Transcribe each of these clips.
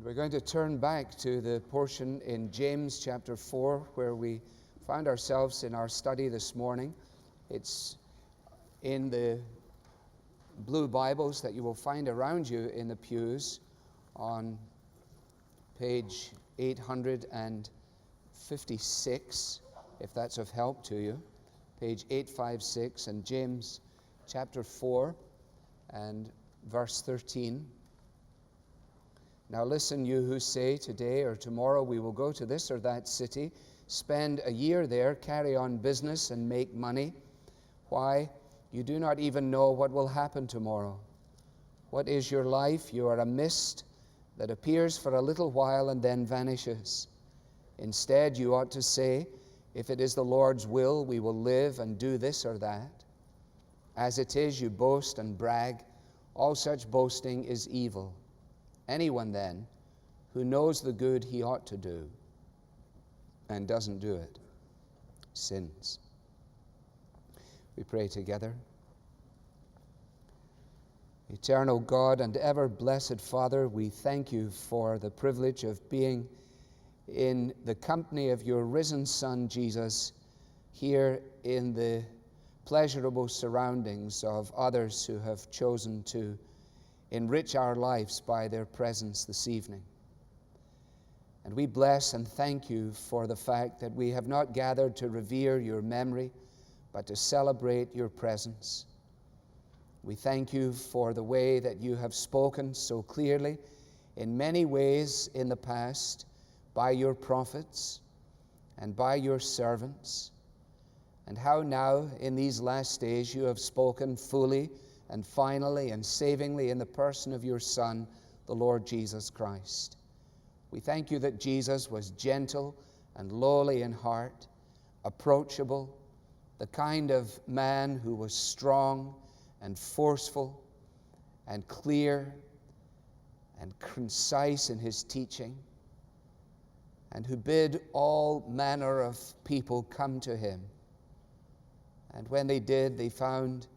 We're going to turn back to the portion in James chapter 4 where we found ourselves in our study this morning. It's in the blue Bibles that you will find around you in the pews on page 856, if that's of help to you. Page 856 and James chapter 4 and verse 13. Now listen, you who say today or tomorrow we will go to this or that city, spend a year there, carry on business and make money. Why? You do not even know what will happen tomorrow. What is your life? You are a mist that appears for a little while and then vanishes. Instead, you ought to say, if it is the Lord's will, we will live and do this or that. As it is, you boast and brag. All such boasting is evil. Anyone then who knows the good he ought to do and doesn't do it sins. We pray together. Eternal God and ever blessed Father, we thank you for the privilege of being in the company of your risen Son, Jesus, here in the pleasurable surroundings of others who have chosen to enrich our lives by their presence this evening. And we bless and thank you for the fact that we have not gathered to revere your memory, but to celebrate your presence. We thank you for the way that you have spoken so clearly in many ways in the past by your prophets and by your servants, and how now in these last days you have spoken fully and finally and savingly in the person of your Son, the Lord Jesus Christ. We thank you that Jesus was gentle and lowly in heart, approachable, the kind of man who was strong and forceful and clear and concise in his teaching, and who bid all manner of people come to him. And when they did, they found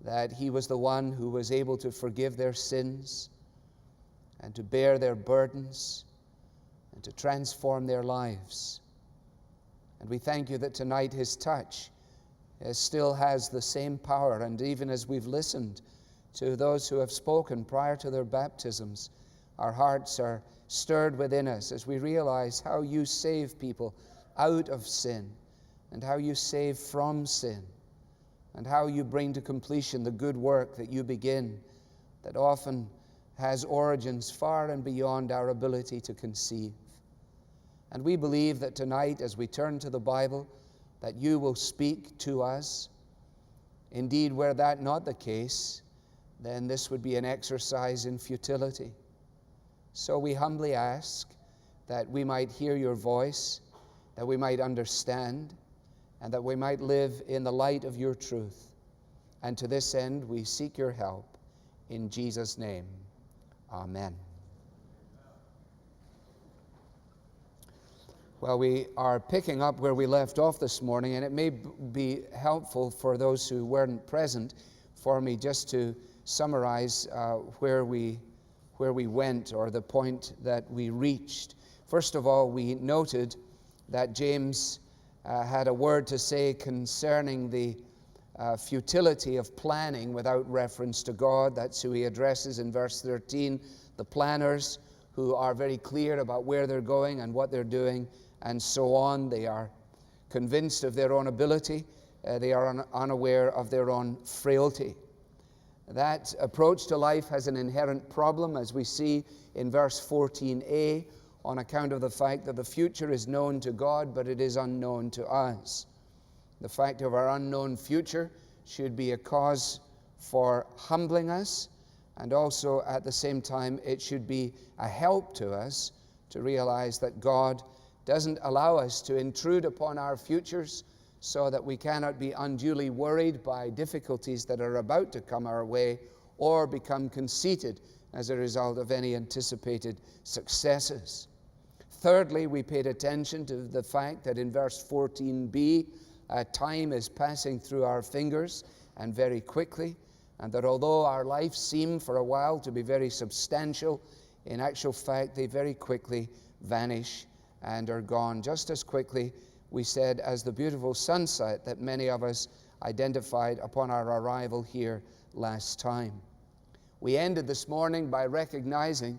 that he was the one who was able to forgive their sins and to bear their burdens and to transform their lives. And we thank you that tonight his touch still has the same power. And even as we've listened to those who have spoken prior to their baptisms, our hearts are stirred within us as we realize how you save people out of sin and how you save from sin, and how you bring to completion the good work that you begin, that often has origins far and beyond our ability to conceive. And we believe that tonight, as we turn to the Bible, that you will speak to us. Indeed, were that not the case, then this would be an exercise in futility. So we humbly ask that we might hear your voice, that we might understand, and that we might live in the light of your truth. And to this end, we seek your help. In Jesus' name, amen. Well, we are picking up where we left off this morning, and it may be helpful for those who weren't present for me just to summarize where we went, or the point that we reached. First of all, we noted that James had a word to say concerning the futility of planning without reference to God. That's who he addresses in verse 13, the planners who are very clear about where they're going and what they're doing and so on. They are convinced of their own ability. They are unaware of their own frailty. That approach to life has an inherent problem, as we see in verse 14a, on account of the fact that the future is known to God, but it is unknown to us. The fact of our unknown future should be a cause for humbling us, and also at the same time it should be a help to us to realize that God doesn't allow us to intrude upon our futures so that we cannot be unduly worried by difficulties that are about to come our way or become conceited as a result of any anticipated successes. Thirdly, we paid attention to the fact that in verse 14b, time is passing through our fingers and very quickly, and that although our life seemed for a while to be very substantial In actual fact, they very quickly vanish and are gone. Just as quickly, we said, as the beautiful sunset that many of us identified upon our arrival here last time. We ended this morning by recognizing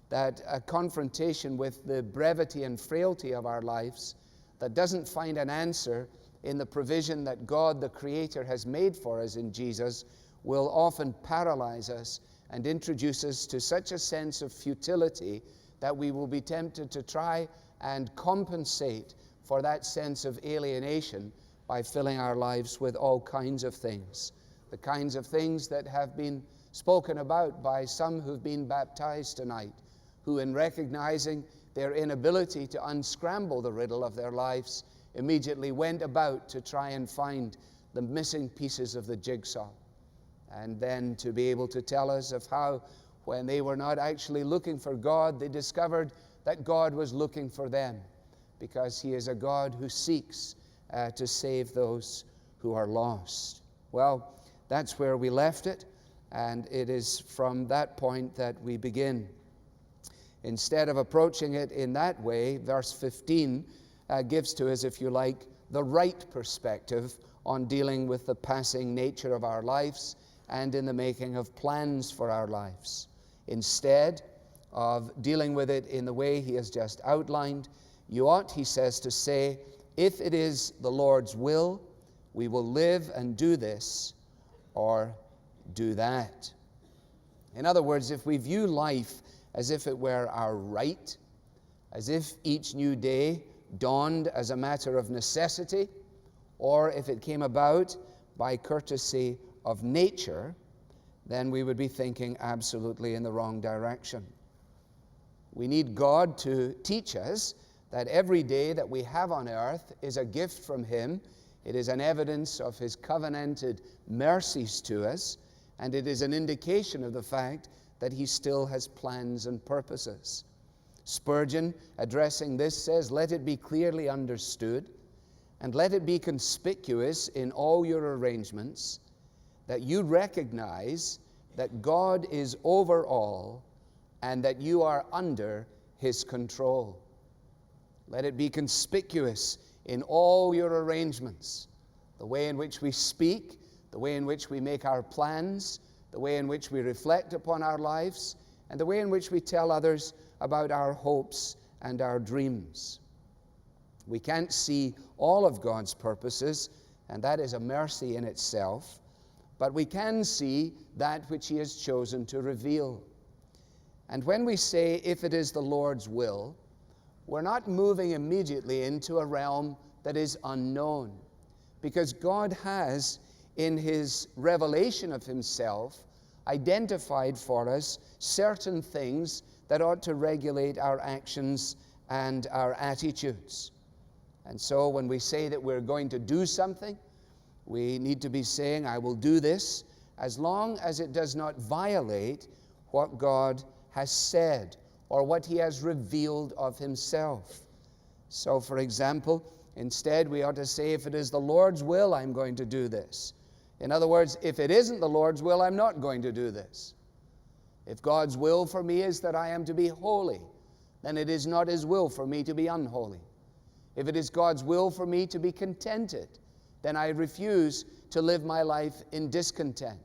that a confrontation with the brevity and frailty of our lives that doesn't find an answer in the provision that God, the Creator, has made for us in Jesus will often paralyze us and introduce us to such a sense of futility that we will be tempted to try and compensate for that sense of alienation by filling our lives with all kinds of things. The kinds of things that have been spoken about by some who've been baptized tonight, who in recognizing their inability to unscramble the riddle of their lives, immediately went about to try and find the missing pieces of the jigsaw. And then to be able to tell us of how, when they were not actually looking for God, they discovered that God was looking for them, because He is a God who seeks to save those who are lost. Well, that's where we left it, and it is from that point that we begin. Instead of approaching it in that way, verse 15 gives to us, if you like, the right perspective on dealing with the passing nature of our lives and in the making of plans for our lives. Instead of dealing with it in the way he has just outlined, you ought, he says, to say, if it is the Lord's will, we will live and do this or do that. In other words, if we view life as if it were our right, as if each new day dawned as a matter of necessity, or if it came about by courtesy of nature, then we would be thinking absolutely in the wrong direction. We need God to teach us that every day that we have on earth is a gift from Him. It is an evidence of His covenanted mercies to us, and it is an indication of the fact that He still has plans and purposes. Spurgeon, addressing this, says, "Let it be clearly understood, and let it be conspicuous in all your arrangements, that you recognize that God is over all, and that you are under His control." Let it be conspicuous in all your arrangements, the way in which we speak, the way in which we make our plans, the way in which we reflect upon our lives, and the way in which we tell others about our hopes and our dreams. We can't see all of God's purposes, and that is a mercy in itself, but we can see that which He has chosen to reveal. And when we say, if it is the Lord's will, we're not moving immediately into a realm that is unknown, because God has, in His revelation of Himself, identified for us certain things that ought to regulate our actions and our attitudes. And so when we say that we're going to do something, we need to be saying, I will do this, as long as it does not violate what God has said or what He has revealed of Himself. So, for example, instead we ought to say, if it is the Lord's will, I'm going to do this. In other words, if it isn't the Lord's will, I'm not going to do this. If God's will for me is that I am to be holy, then it is not His will for me to be unholy. If it is God's will for me to be contented, then I refuse to live my life in discontent.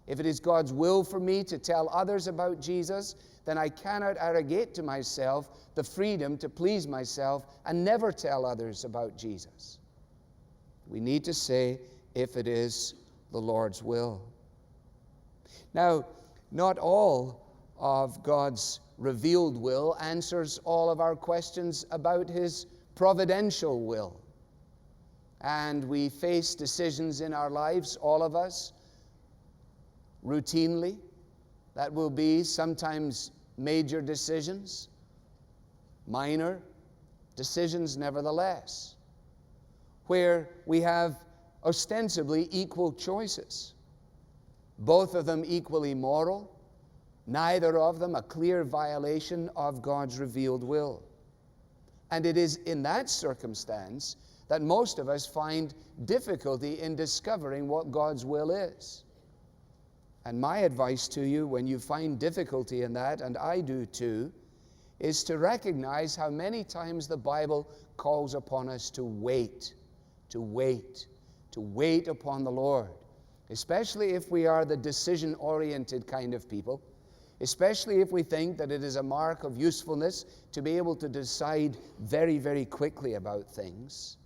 If it is God's will for me to tell others about Jesus, then I cannot arrogate to myself the freedom to please myself and never tell others about Jesus. We need to say, if it is the Lord's will. Now, not all of God's revealed will answers all of our questions about His providential will. And we face decisions in our lives, all of us, routinely, that will be sometimes major decisions, minor decisions nevertheless, where we have ostensibly equal choices, both of them equally moral, neither of them a clear violation of God's revealed will. And it is in that circumstance that most of us find difficulty in discovering what God's will is. And my advice to you when you find difficulty in that, and I do too, is to recognize how many times the Bible calls upon us to wait upon the Lord, especially if we are the decision-oriented kind of people, especially if we think that it is a mark of usefulness to be able to decide very, very quickly about things.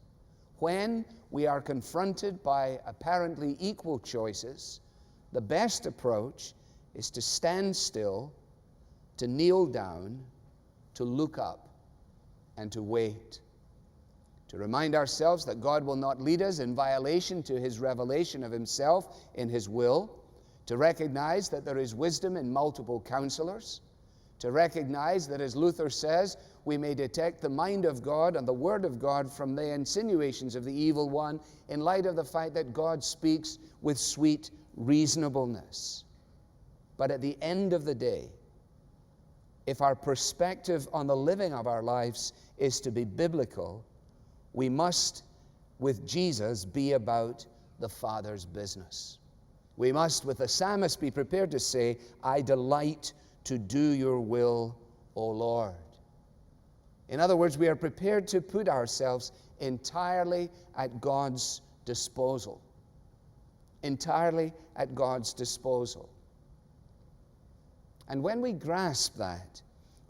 When we are confronted by apparently equal choices, the best approach is to stand still, to kneel down, to look up, and to wait. To remind ourselves that God will not lead us in violation to His revelation of Himself in His will. To recognize that there is wisdom in multiple counselors. To recognize that, as Luther says, we may detect the mind of God and the Word of God from the insinuations of the evil one in light of the fact that God speaks with sweet reasonableness. But at the end of the day, if our perspective on the living of our lives is to be biblical, we must, with Jesus, be about the Father's business. We must, with the psalmist, be prepared to say, I delight to do your will, O Lord. In other words, we are prepared to put ourselves entirely at God's disposal. Entirely at God's disposal. And when we grasp that,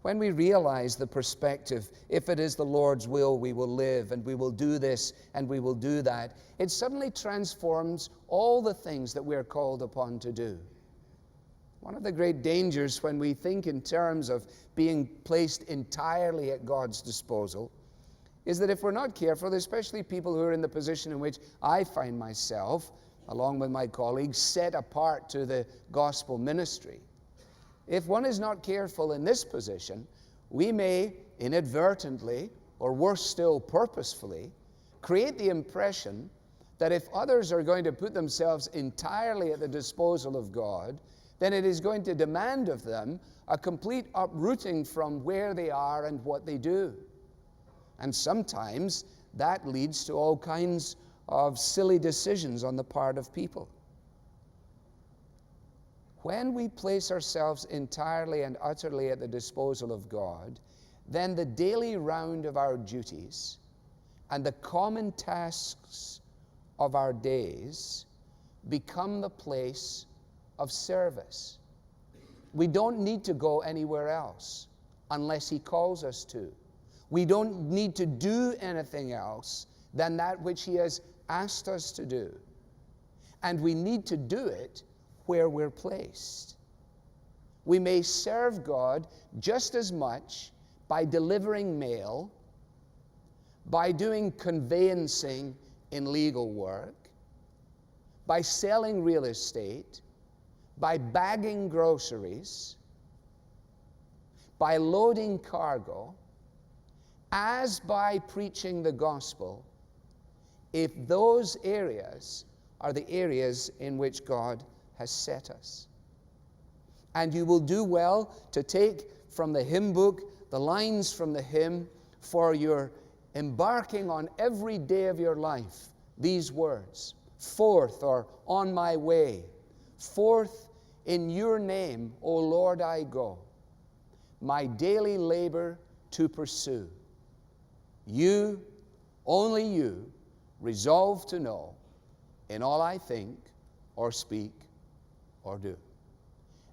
when we realize the perspective, if it is the Lord's will, we will live, and we will do this, and we will do that, it suddenly transforms all the things that we are called upon to do. One of the great dangers when we think in terms of being placed entirely at God's disposal is that if we're not careful, especially people who are in the position in which I find myself, along with my colleagues, set apart to the gospel ministry, if one is not careful in this position, we may inadvertently, or worse still, purposefully, create the impression that if others are going to put themselves entirely at the disposal of God, then it is going to demand of them a complete uprooting from where they are and what they do. And sometimes that leads to all kinds of silly decisions on the part of people. When we place ourselves entirely and utterly at the disposal of God, then the daily round of our duties and the common tasks of our days become the place of service. We don't need to go anywhere else unless He calls us to. We don't need to do anything else than that which He has asked us to do. And we need to do it where we're placed. We may serve God just as much by delivering mail, by doing conveyancing in legal work, by selling real estate, by bagging groceries, by loading cargo, as by preaching the gospel, if those areas are the areas in which God has set us. And you will do well to take from the hymn book the lines from the hymn for your embarking on every day of your life. These words, forth or on my way, forth in your name, O Lord, I go, my daily labor to pursue. You, only you, resolve to know in all I think or speak or do.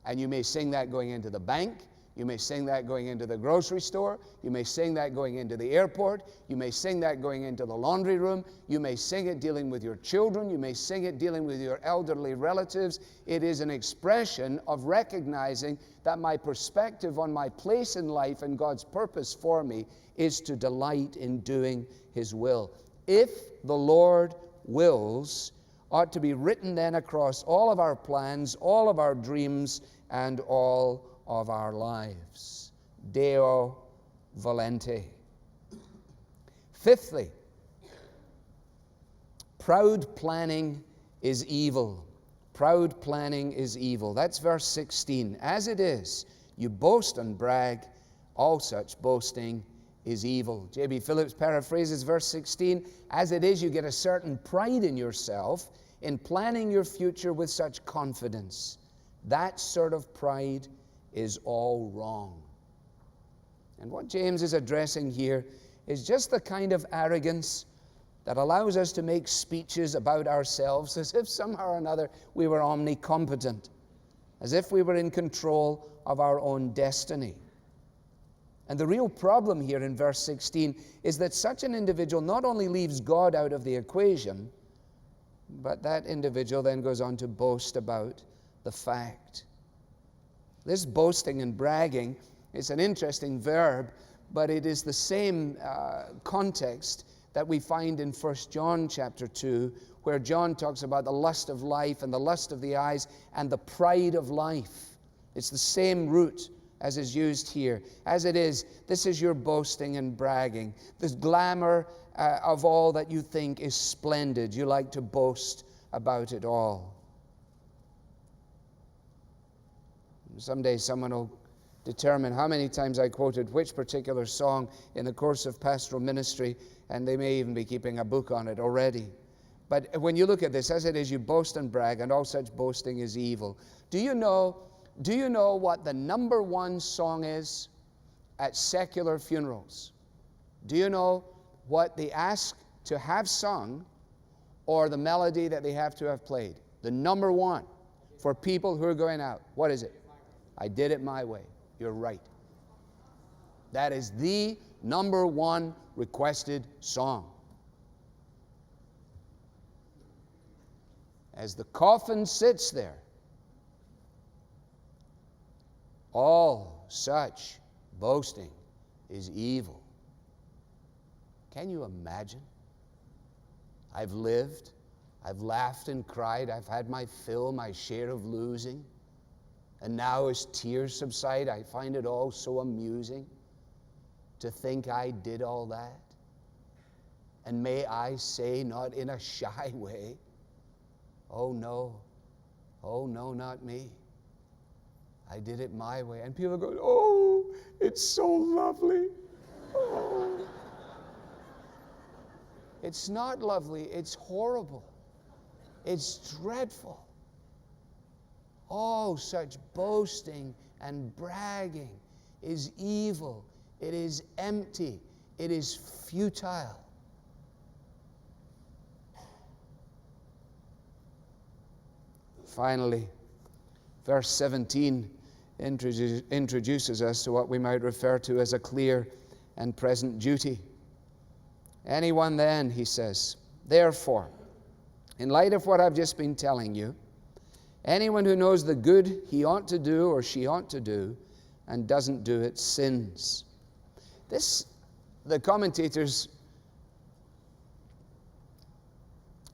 And you may sing that going into the bank. You may sing that going into the grocery store. You may sing that going into the airport. You may sing that going into the laundry room. You may sing it dealing with your children. You may sing it dealing with your elderly relatives. It is an expression of recognizing that my perspective on my place in life and God's purpose for me is to delight in doing His will. If the Lord wills, ought to be written then across all of our plans, all of our dreams, and all of our lives. Deo volente. Fifthly, proud planning is evil. Proud planning is evil. That's verse 16. As it is, you boast and brag, all such boasting is evil. J.B. Phillips paraphrases verse 16, as it is, you get a certain pride in yourself in planning your future with such confidence. That sort of pride is all wrong. And what James is addressing here is just the kind of arrogance that allows us to make speeches about ourselves as if somehow or another we were omnicompetent, as if we were in control of our own destiny. And the real problem here in verse 16 is that such an individual not only leaves God out of the equation, but that individual then goes on to boast about the fact. This boasting and bragging is an interesting verb, but it is the same context that we find in 1 John chapter 2, where John talks about the lust of life and the lust of the eyes and the pride of life. It's the same root as is used here. As it is, this is your boasting and bragging. This glamour of all that you think is splendid. You like to boast about it all. Someday someone will determine how many times I quoted which particular song in the course of pastoral ministry, and they may even be keeping a book on it already. But when you look at this, as it is, you boast and brag, and all such boasting is evil. Do you know what the number one song is at secular funerals? Do you know what they ask to have sung or the melody that they have to have played? The number one for people who are going out. What is it? I did it my way. You're right. That is the number one requested song. As the coffin sits there, all such boasting is evil. Can you imagine? I've lived, I've laughed and cried, I've had my fill, my share of losing. And now as tears subside, I find it all so amusing to think I did all that. And may I say, not in a shy way, oh no, not me. I did it my way. And people go, oh, it's so lovely. Oh. It's not lovely, it's horrible. It's dreadful. Oh, such boasting and bragging is evil. It is empty. It is futile. Finally, verse 17 introduces us to what we might refer to as a clear and present duty. Anyone then, he says, therefore, in light of what I've just been telling you, anyone who knows the good he ought to do or she ought to do and doesn't do it sins. This, the commentators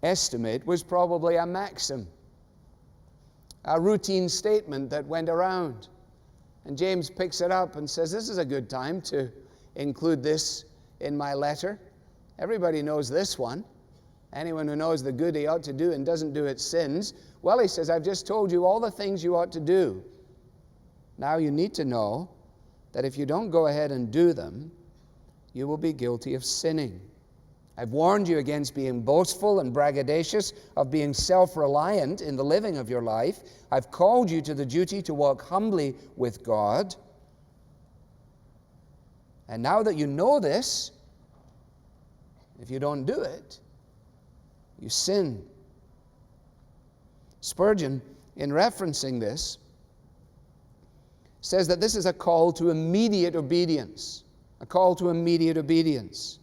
estimate, was probably a maxim, a routine statement that went around. And James picks it up and says, this is a good time to include this in my letter. Everybody knows this one. Anyone who knows the good he ought to do and doesn't do it sins. Well, he says, I've just told you all the things you ought to do. Now you need to know that if you don't go ahead and do them, you will be guilty of sinning. I've warned you against being boastful and braggadocious, of being self-reliant in the living of your life. I've called you to the duty to walk humbly with God. And now that you know this, if you don't do it, you sin. Spurgeon, in referencing this, says that this is a call to immediate obedience. A call to immediate obedience.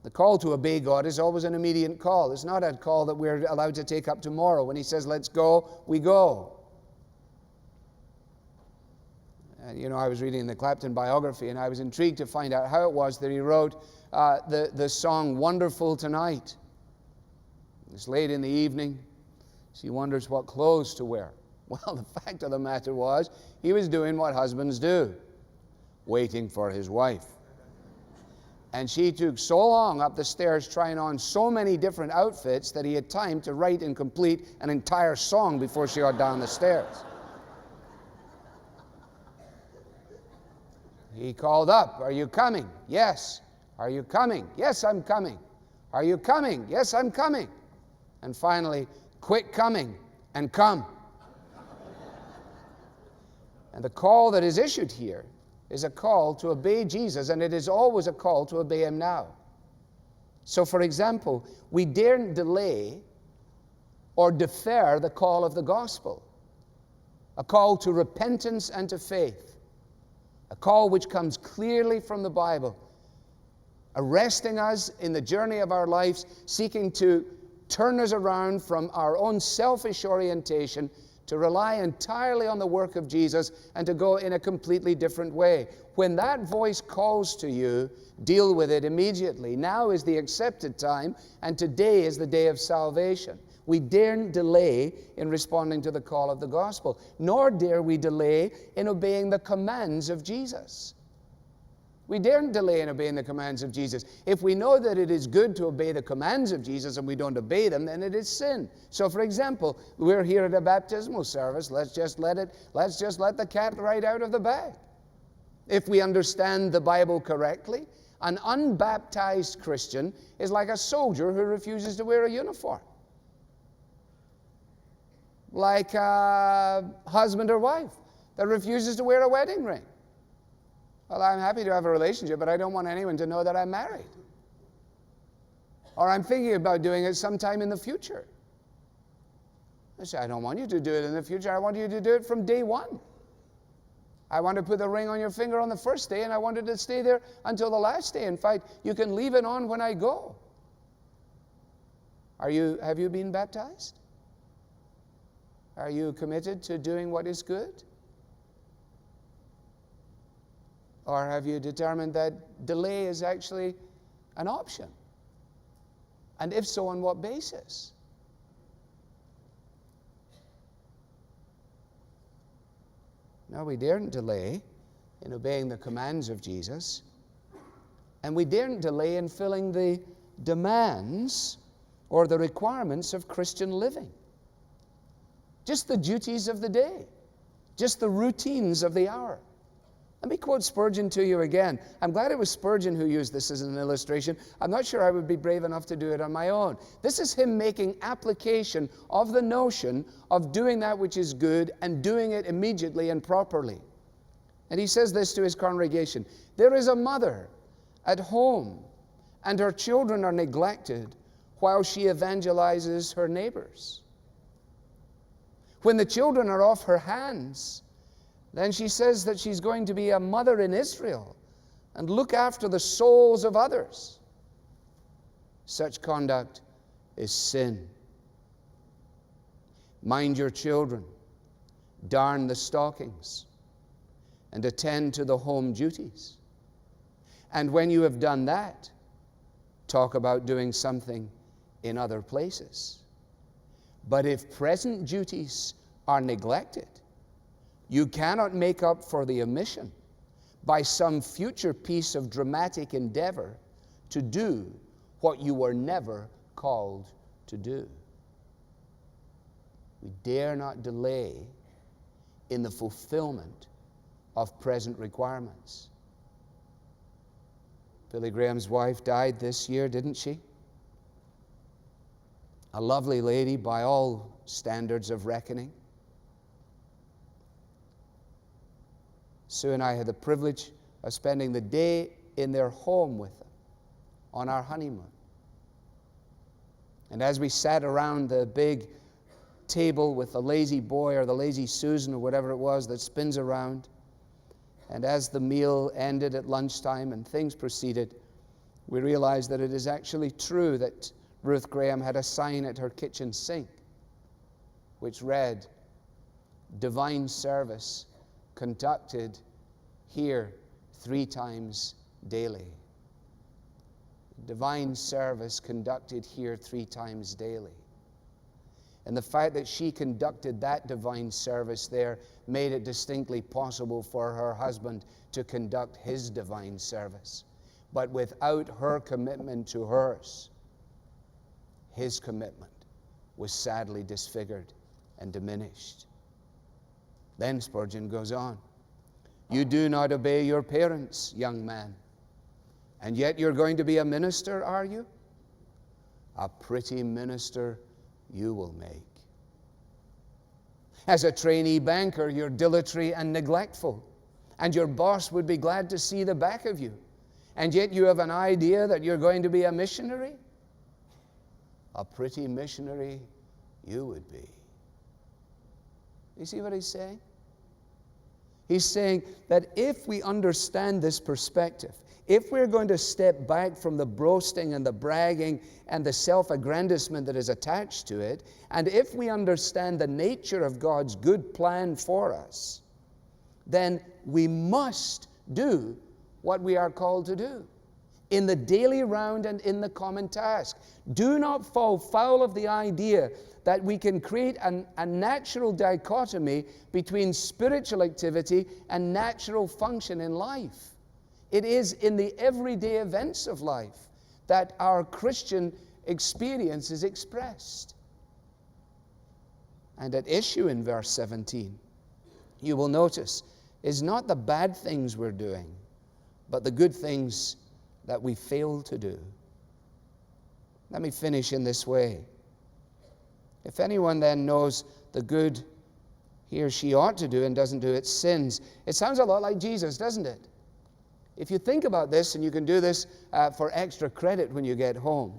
The call to obey God is always an immediate call. It's not a call that we're allowed to take up tomorrow. When he says, let's go, we go. And I was reading the Clapton biography, and I was intrigued to find out how it was that he wrote the song Wonderful Tonight. It's late in the evening. She wonders what clothes to wear. Well, the fact of the matter was, he was doing what husbands do, waiting for his wife. And she took so long up the stairs trying on so many different outfits that he had time to write and complete an entire song before she got down the stairs. He called up, are you coming? Yes. Are you coming? Yes, I'm coming. Are you coming? Yes, I'm coming. And finally, quit coming and come. And the call that is issued here is a call to obey Jesus, and it is always a call to obey him now. So, for example, we daren't delay or defer the call of the gospel, a call to repentance and to faith, a call which comes clearly from the Bible, arresting us in the journey of our lives, seeking to turn us around from our own selfish orientation to rely entirely on the work of Jesus and to go in a completely different way. When that voice calls to you, deal with it immediately. Now is the accepted time, and today is the day of salvation. We daren't delay in responding to the call of the gospel, nor dare we delay in obeying the commands of Jesus. We daren't delay in obeying the commands of Jesus. If we know that it is good to obey the commands of Jesus and we don't obey them, then it is sin. So, for example, we're here at a baptismal service. Let's just let the cat right out of the bag. If we understand the Bible correctly, an unbaptized Christian is like a soldier who refuses to wear a uniform, like a husband or wife that refuses to wear a wedding ring. Well, I'm happy to have a relationship, but I don't want anyone to know that I'm married. Or I'm thinking about doing it sometime in the future. I say, I don't want you to do it in the future. I want you to do it from day one. I want to put the ring on your finger on the first day, and I want it to stay there until the last day. In fact, you can leave it on when I go. Have you been baptized? Are you committed to doing what is good? Or have you determined that delay is actually an option? And if so, on what basis? No, we daren't delay in obeying the commands of Jesus. And we daren't delay in filling the demands or the requirements of Christian living. Just the duties of the day. Just the routines of the hour. Let me quote Spurgeon to you again. I'm glad it was Spurgeon who used this as an illustration. I'm not sure I would be brave enough to do it on my own. This is him making application of the notion of doing that which is good and doing it immediately and properly. And he says this to his congregation: there is a mother at home, and her children are neglected while she evangelizes her neighbors. When the children are off her hands, then she says that she's going to be a mother in Israel and look after the souls of others. Such conduct is sin. Mind your children, darn the stockings, and attend to the home duties. And when you have done that, talk about doing something in other places. But if present duties are neglected, you cannot make up for the omission by some future piece of dramatic endeavor to do what you were never called to do. We dare not delay in the fulfillment of present requirements. Billy Graham's wife died this year, didn't she? A lovely lady by all standards of reckoning. Sue and I had the privilege of spending the day in their home with them on our honeymoon. And as we sat around the big table with the lazy boy or the lazy Susan or whatever it was that spins around, and as the meal ended at lunchtime and things proceeded, we realized that it is actually true that Ruth Graham had a sign at her kitchen sink which read, "Divine service conducted here 3 times daily." Divine service conducted here 3 times daily. And the fact that she conducted that divine service there made it distinctly possible for her husband to conduct his divine service. But without her commitment to hers, his commitment was sadly disfigured and diminished. Then Spurgeon goes on, "You do not obey your parents, young man, and yet you're going to be a minister, are you? A pretty minister you will make." As a trainee banker, you're dilatory and neglectful, and your boss would be glad to see the back of you. And yet you have an idea that you're going to be a missionary? A pretty missionary you would be. You see what he's saying? He's saying that if we understand this perspective, if we're going to step back from the boasting and the bragging and the self-aggrandizement that is attached to it, and if we understand the nature of God's good plan for us, then we must do what we are called to do in the daily round and in the common task. Do not fall foul of the idea that we can create a natural dichotomy between spiritual activity and natural function in life. It is in the everyday events of life that our Christian experience is expressed. And at issue in verse 17, you will notice, is not the bad things we're doing, but the good things that we fail to do. Let me finish in this way. If anyone then knows the good he or she ought to do and doesn't do it, sins. It sounds a lot like Jesus, doesn't it? If you think about this, and you can do this for extra credit when you get home.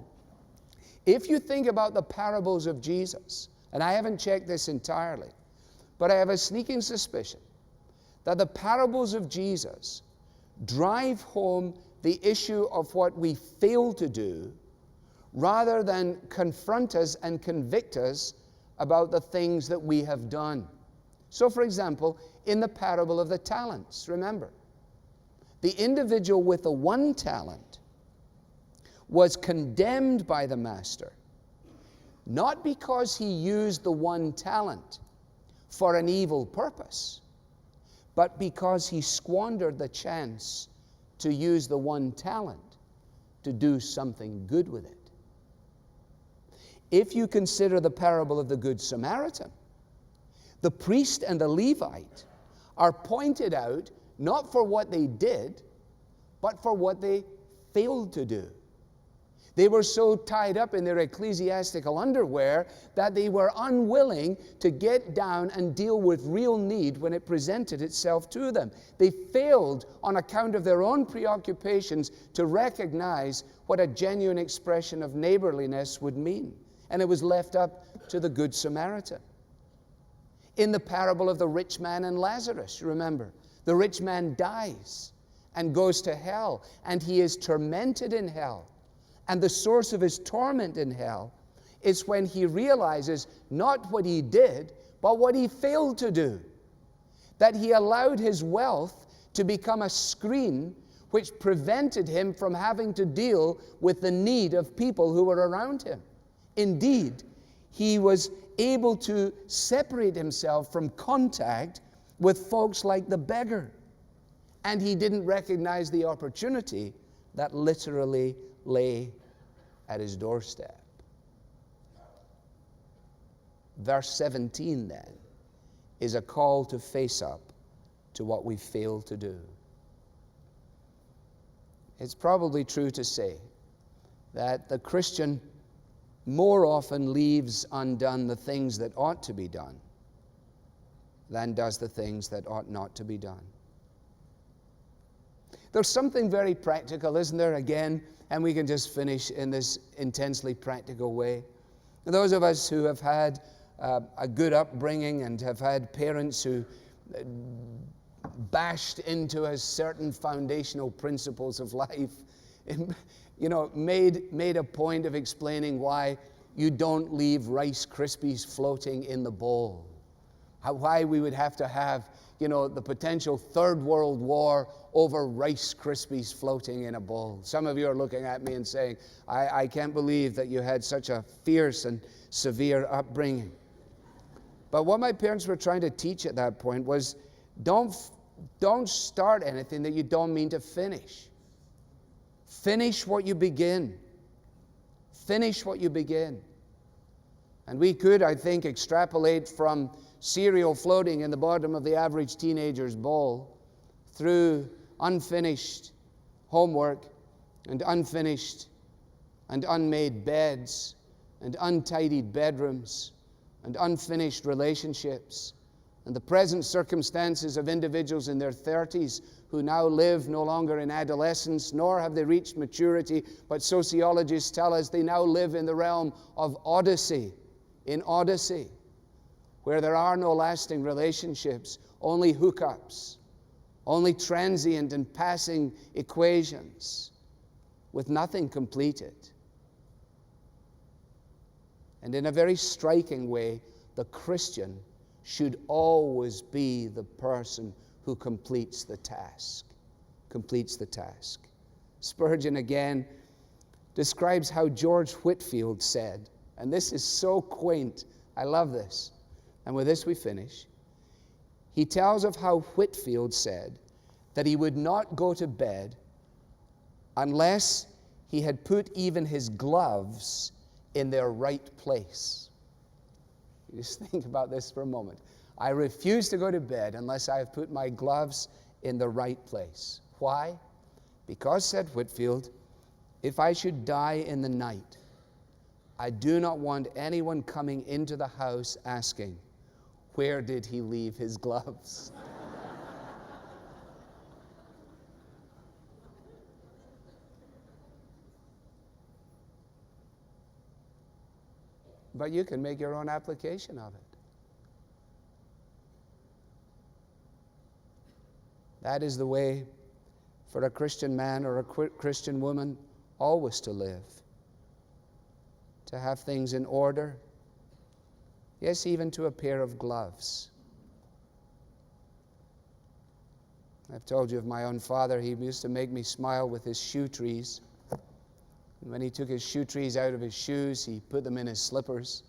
If you think about the parables of Jesus, and I haven't checked this entirely, but I have a sneaking suspicion that the parables of Jesus drive home the issue of what we fail to do rather than confront us and convict us about the things that we have done. So, for example, in the parable of the talents, remember, the individual with the one talent was condemned by the master, not because he used the one talent for an evil purpose, but because he squandered the chance to use the one talent to do something good with it. If you consider the parable of the Good Samaritan, the priest and the Levite are pointed out not for what they did, but for what they failed to do. They were so tied up in their ecclesiastical underwear that they were unwilling to get down and deal with real need when it presented itself to them. They failed on account of their own preoccupations to recognize what a genuine expression of neighborliness would mean. And it was left up to the Good Samaritan. In the parable of the rich man and Lazarus, remember, the rich man dies and goes to hell, and he is tormented in hell. And the source of his torment in hell is when he realizes not what he did, but what he failed to do. That he allowed his wealth to become a screen which prevented him from having to deal with the need of people who were around him. Indeed, he was able to separate himself from contact with folks like the beggar. And he didn't recognize the opportunity that literally lay at his doorstep. Verse 17 then is a call to face up to what we fail to do. It's probably true to say that the Christian more often leaves undone the things that ought to be done than does the things that ought not to be done. There's something very practical, isn't there, again, and we can just finish in this intensely practical way. Those of us who have had a good upbringing and have had parents who bashed into us certain foundational principles of life, made a point of explaining why you don't leave Rice Krispies floating in the bowl. Why we would have to have, the potential Third World War over Rice Krispies floating in a bowl. Some of you are looking at me and saying, I can't believe that you had such a fierce and severe upbringing. But what my parents were trying to teach at that point was, don't start anything that you don't mean to finish. Finish what you begin. Finish what you begin. And we could, I think, extrapolate from cereal floating in the bottom of the average teenager's bowl through unfinished homework and unfinished and unmade beds and untidied bedrooms and unfinished relationships, and the present circumstances of individuals in their 30s who now live no longer in adolescence, nor have they reached maturity, but sociologists tell us they now live in the realm of Odyssey, in Odyssey, where there are no lasting relationships, only hookups, only transient and passing equations, with nothing completed. And in a very striking way, the Christian should always be the person who completes the task. Completes the task. Spurgeon again describes how George Whitefield said, and this is so quaint, I love this, and with this we finish. He tells of how Whitefield said that he would not go to bed unless he had put even his gloves in their right place. You just think about this for a moment. I refuse to go to bed unless I have put my gloves in the right place. Why? Because, said Whitefield, if I should die in the night, I do not want anyone coming into the house asking, where did he leave his gloves? But you can make your own application of it. That is the way for a Christian man or a Christian woman always to live. To have things in order. Yes, even to a pair of gloves. I've told you of my own father. He used to make me smile with his shoe trees. And when he took his shoe trees out of his shoes, he put them in his slippers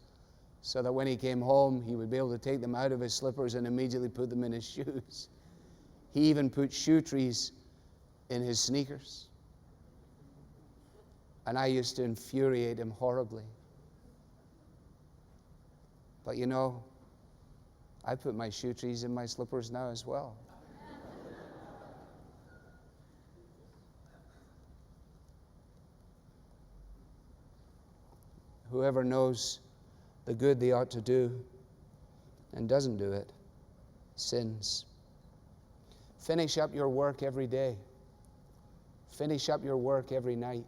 so that when he came home, he would be able to take them out of his slippers and immediately put them in his shoes. He even put shoe trees in his sneakers. And I used to infuriate him horribly. But you know, I put my shoe trees in my slippers now as well. Whoever knows the good they ought to do and doesn't do it, sins. Finish up your work every day. Finish up your work every night.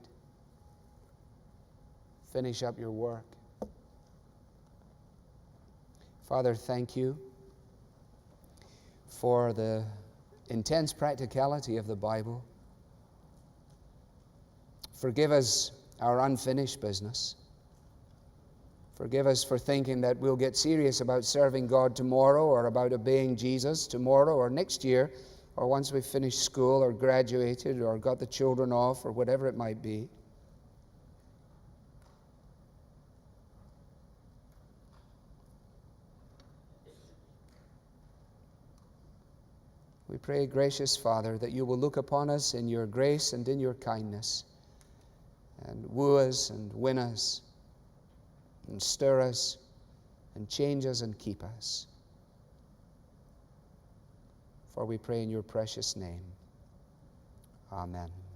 Finish up your work. Father, thank you for the intense practicality of the Bible. Forgive us our unfinished business. Forgive us for thinking that we'll get serious about serving God tomorrow or about obeying Jesus tomorrow or next year or once we've finished school or graduated or got the children off or whatever it might be. We pray, gracious Father, that you will look upon us in your grace and in your kindness and woo us and win us and stir us and change us and keep us. For we pray in your precious name. Amen.